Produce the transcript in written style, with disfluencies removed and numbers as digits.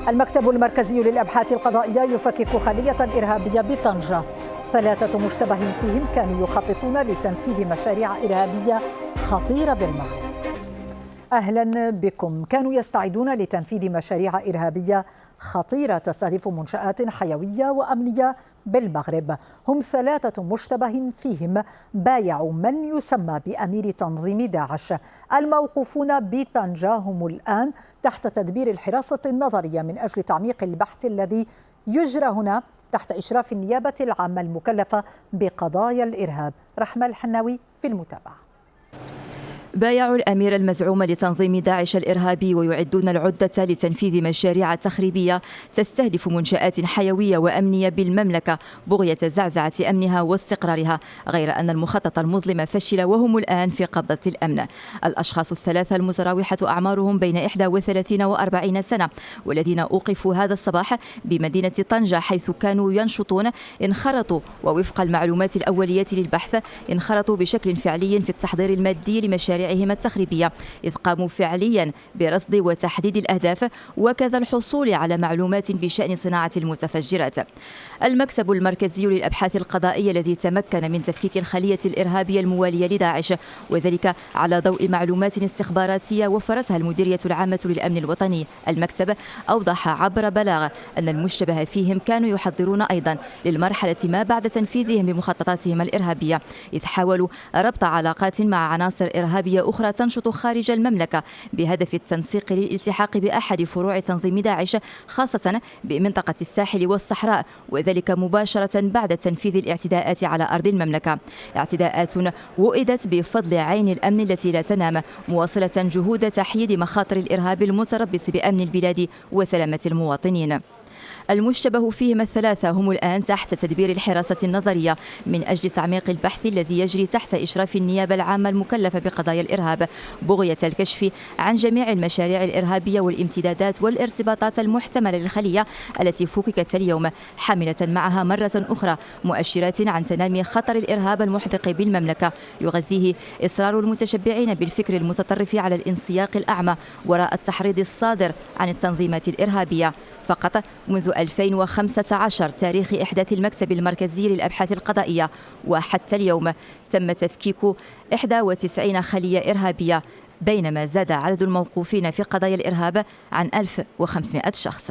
المكتب المركزي للأبحاث القضائية يفكك خلية إرهابية بطنجة. 3 مشتبه فيهم كانوا يخططون لتنفيذ مشاريع إرهابية خطيرة بالمغرب. أهلا بكم. كانوا يستعدون لتنفيذ مشاريع إرهابية خطيرة تستهدف منشآت حيوية وأمنية بالمغرب. هم 3 مشتبه فيهم بايعوا من يسمى بأمير تنظيم داعش. الموقوفون بطنجة هم الآن تحت تدبير الحراسة النظرية من أجل تعميق البحث الذي يجرى هنا تحت إشراف النيابة العامة المكلفة بقضايا الإرهاب. رحمة الحناوي في المتابعة. بايعوا الأمير المزعوم لتنظيم داعش الإرهابي ويعدون العدة لتنفيذ مشاريع تخريبية تستهدف منشآت حيوية وأمنية بالمملكة بغية زعزعة أمنها واستقرارها، غير أن المخطط المظلم فشل وهم الآن في قبضة الأمن. الأشخاص ال3 المتراوحة أعمارهم بين 31 و40 سنة والذين أوقفوا هذا الصباح بمدينة طنجة حيث كانوا ينشطون انخرطوا، ووفق المعلومات الأولية للبحث انخرطوا بشكل فعلي في التحضير المادي لمشاريعهم التخريبية، إذ قاموا فعليا برصد وتحديد الأهداف وكذا الحصول على معلومات بشأن صناعة المتفجرات. المكتب المركزي للأبحاث القضائية الذي تمكن من تفكيك الخلية الإرهابية الموالية لداعش، وذلك على ضوء معلومات استخباراتية وفرتها المديرية العامة للأمن الوطني. المكتب أوضح عبر بلاغ أن المشتبه فيهم كانوا يحضرون أيضا للمرحلة ما بعد تنفيذهم لمخططاتهم الإرهابية، إذ حاولوا ربط علاقات مع عناصر إرهابية أخرى تنشط خارج المملكة بهدف التنسيق للالتحاق بأحد فروع تنظيم داعش، خاصة بمنطقة الساحل والصحراء، وذلك مباشرة بعد تنفيذ الاعتداءات على أرض المملكة. اعتداءات وئدت بفضل عين الأمن التي لا تنام، مواصلة جهود تحييد مخاطر الإرهاب المتربص بأمن البلاد وسلامة المواطنين. المشتبه فيهم ال3 هم الآن تحت تدبير الحراسة النظرية من أجل تعميق البحث الذي يجري تحت إشراف النيابة العامة المكلفة بقضايا الإرهاب بغية الكشف عن جميع المشاريع الإرهابية والامتدادات والارتباطات المحتملة للخلية التي فككت اليوم، حاملة معها مرة أخرى مؤشرات عن تنامي خطر الإرهاب المحدق بالمملكة، يغذيه إصرار المتشبعين بالفكر المتطرف على الانسياق الأعمى وراء التحريض الصادر عن التنظيمات الإرهابية. فقط منذ 2015 تاريخ إحداث المكتب المركزي للأبحاث القضائية وحتى اليوم تم تفكيك 91 خلية إرهابية، بينما زاد عدد الموقوفين في قضايا الإرهاب عن 1500 شخص.